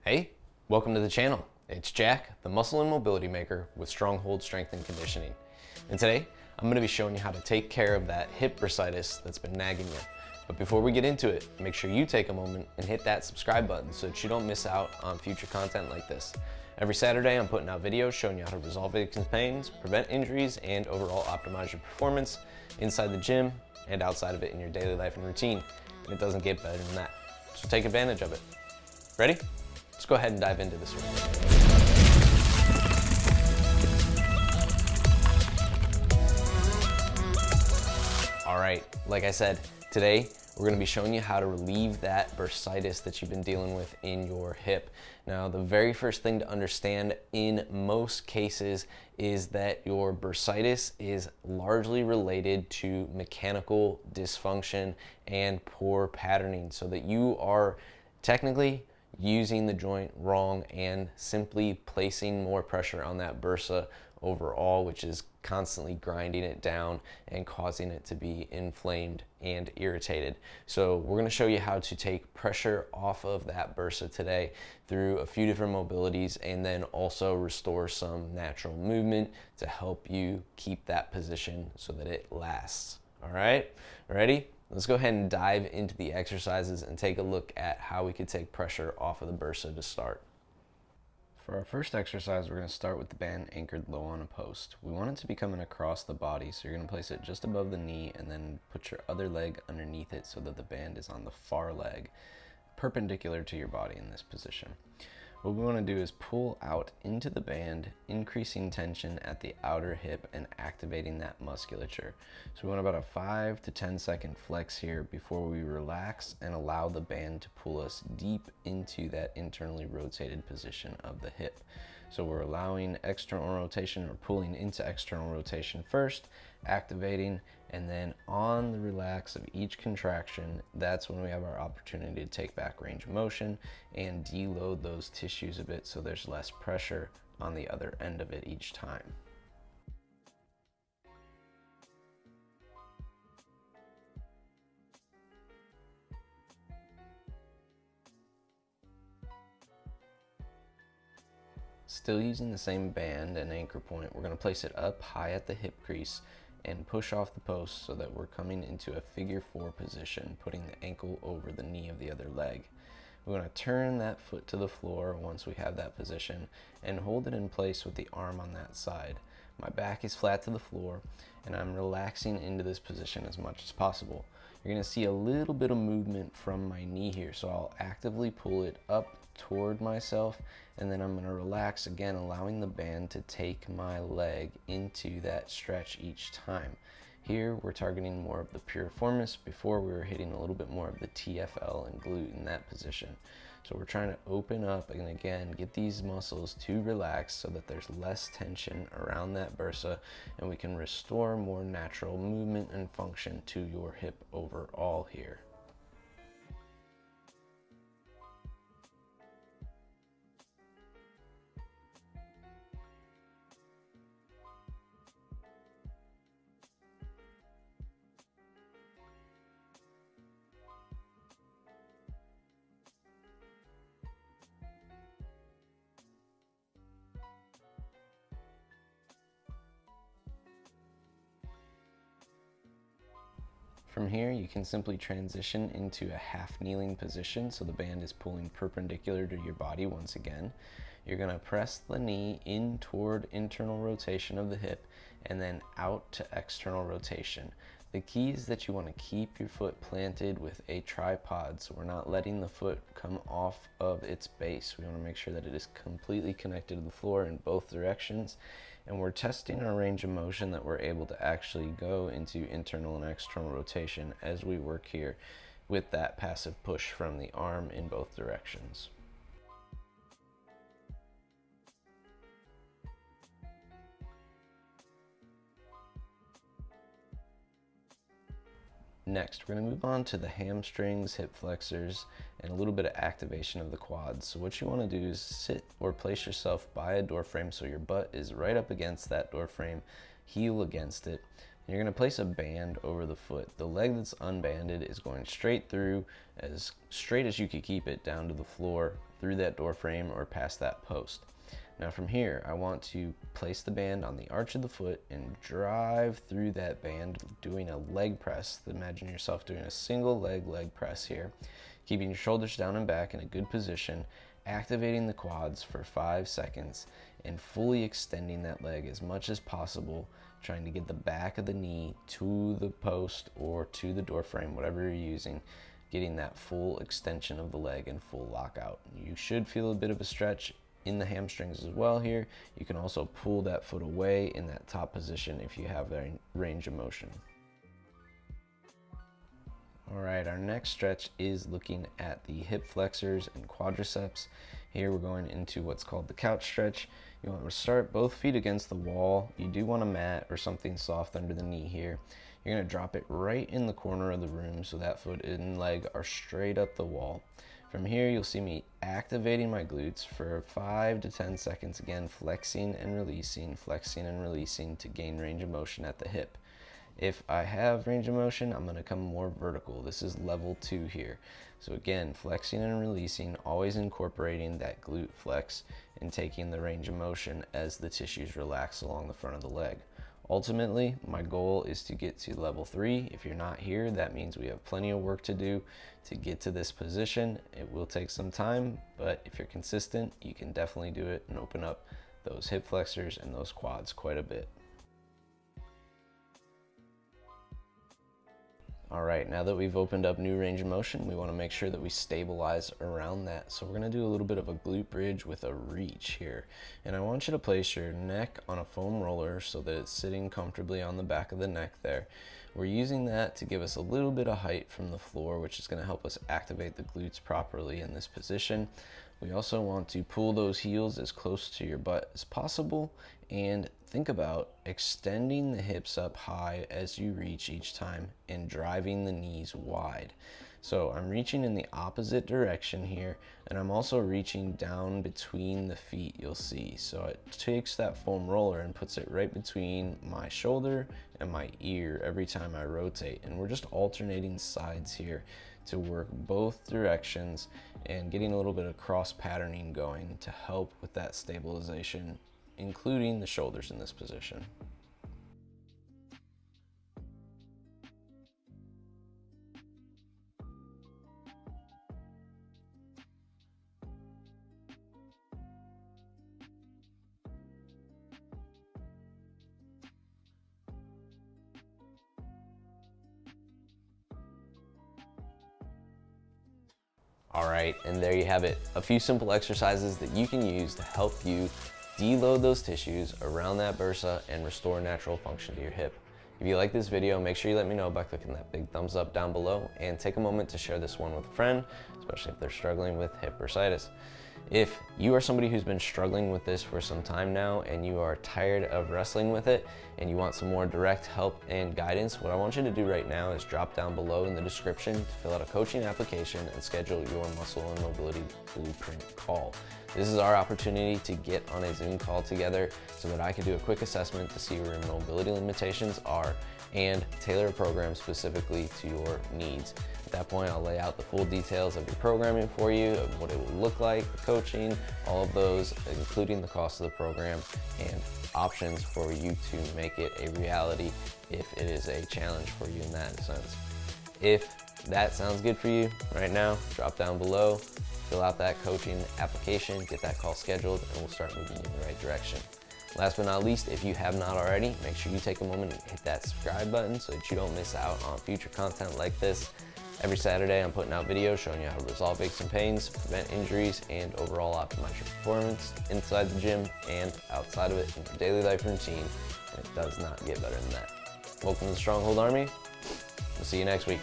Hey, welcome to the channel. It's Jack, the muscle and mobility maker with Stronghold Strength and Conditioning. And today, I'm gonna be showing you how to take care of that hip bursitis that's been nagging you. But before we get into it, make sure you take a moment and hit that subscribe button so that you don't miss out on future content like this. Every Saturday, I'm putting out videos showing you how to resolve aches and pains, prevent injuries, and overall optimize your performance inside the gym and outside of it in your daily life and routine. And it doesn't get better than that. So take advantage of it. Ready? Let's go ahead and dive into this one. All right, like I said, today we're gonna be showing you how to relieve that bursitis that you've been dealing with in your hip. Now, the very first thing to understand in most cases is that your bursitis is largely related to mechanical dysfunction and poor patterning, so that you are technically using the joint wrong and simply placing more pressure on that bursa overall, which is constantly grinding it down and causing it to be inflamed and irritated. So we're going to show you how to take pressure off of that bursa today through a few different mobilities, and then also restore some natural movement to help you keep that position so that it lasts. All right, ready? Let's go ahead and dive into the exercises and take a look at how we could take pressure off of the bursa to start. For our first exercise, we're going to start with the band anchored low on a post. We want it to be coming across the body, so you're going to place it just above the knee and then put your other leg underneath it so that the band is on the far leg, perpendicular to your body in this position. What we want to do is pull out into the band, increasing tension at the outer hip and activating that musculature. So we want about a 5 to 10 second flex here before we relax and allow the band to pull us deep into that internally rotated position of the hip. So we're allowing external rotation, or pulling into external rotation first, activating, and then on the relax of each contraction, that's when we have our opportunity to take back range of motion and deload those tissues a bit so there's less pressure on the other end of it each time. Still using the same band and anchor point, we're going to place it up high at the hip crease and push off the post so that we're coming into a figure 4 position, putting the ankle over the knee of the other leg. We want to turn that foot to the floor once we have that position and hold it in place with the arm on that side. My back is flat to the floor and I'm relaxing into this position as much as possible. You're going to see a little bit of movement from my knee here, so I'll actively pull it up toward myself, and then I'm going to relax again, allowing the band to take my leg into that stretch each time. Here we're targeting more of the piriformis. Before, we were hitting a little bit more of the TFL and glute in that position. So we're trying to open up and again get these muscles to relax so that there's less tension around that bursa and we can restore more natural movement and function to your hip overall here. From here, you can simply transition into a half kneeling position so the band is pulling perpendicular to your body once again. You're going to press the knee in toward internal rotation of the hip and then out to external rotation. The key is that you want to keep your foot planted with a tripod, so we're not letting the foot come off of its base. We want to make sure that it is completely connected to the floor in both directions, and we're testing our range of motion that we're able to actually go into internal and external rotation as we work here with that passive push from the arm in both directions. Next, we're going to move on to the hamstrings, hip flexors, and a little bit of activation of the quads. So what you want to do is sit or place yourself by a door frame so your butt is right up against that door frame, heel against it. And you're going to place a band over the foot. The leg that's unbanded is going straight through, as straight as you could keep it, down to the floor through that door frame or past that post. Now from here, I want to place the band on the arch of the foot and drive through that band doing a leg press. Imagine yourself doing a single leg press here, keeping your shoulders down and back in a good position, activating the quads for 5 seconds and fully extending that leg as much as possible, trying to get the back of the knee to the post or to the door frame, whatever you're using, getting that full extension of the leg and full lockout. You should feel a bit of a stretch in the hamstrings as well here. You can also pull that foot away in that top position if you have that range of motion. All right, our next stretch is looking at the hip flexors and quadriceps. Here we're going into what's called the couch stretch. You want to start both feet against the wall. You do want a mat or something soft under the knee here. You're going to drop it right in the corner of the room so that foot and leg are straight up the wall. From here, you'll see me activating my glutes for 5 to 10 seconds, again, flexing and releasing to gain range of motion at the hip. If I have range of motion, I'm gonna come more vertical. This is level 2 here. So again, flexing and releasing, always incorporating that glute flex and taking the range of motion as the tissues relax along the front of the leg. Ultimately, my goal is to get to level 3. If you're not here, that means we have plenty of work to do to get to this position. It will take some time, but if you're consistent, you can definitely do it and open up those hip flexors and those quads quite a bit. All right, now that we've opened up new range of motion, we want to make sure that we stabilize around that. So we're going to do a little bit of a glute bridge with a reach here. And I want you to place your neck on a foam roller so that it's sitting comfortably on the back of the neck there. We're using that to give us a little bit of height from the floor, which is going to help us activate the glutes properly in this position. We also want to pull those heels as close to your butt as possible and think about extending the hips up high as you reach each time and driving the knees wide. So I'm reaching in the opposite direction here, and I'm also reaching down between the feet, you'll see. So it takes that foam roller and puts it right between my shoulder and my ear every time I rotate. And we're just alternating sides here to work both directions and getting a little bit of cross patterning going to help with that stabilization, including the shoulders in this position. All right, and there you have it. A few simple exercises that you can use to help you deload those tissues around that bursa and restore natural function to your hip. If you like this video, make sure you let me know by clicking that big thumbs up down below and take a moment to share this one with a friend, especially if they're struggling with hip bursitis. If you are somebody who's been struggling with this for some time now and you are tired of wrestling with it and you want some more direct help and guidance, what I want you to do right now is drop down below in the description to fill out a coaching application and schedule your muscle and mobility blueprint call. This is our opportunity to get on a Zoom call together so that I can do a quick assessment to see where your mobility limitations are and tailor a program specifically to your needs. At that point, I'll lay out the full details of your programming for you, of what it will look like, the coaching, all of those, including the cost of the program and options for you to make it a reality if it is a challenge for you in that sense. If that sounds good for you right now, drop down below, fill out that coaching application, get that call scheduled, and we'll start moving you in the right direction. Last but not least, if you have not already, make sure you take a moment and hit that subscribe button so that you don't miss out on future content like this. Every Saturday, I'm putting out videos showing you how to resolve aches and pains, prevent injuries, and overall optimize your performance inside the gym and outside of it in your daily life routine, and it does not get better than that. Welcome to the Stronghold Army. We'll see you next week.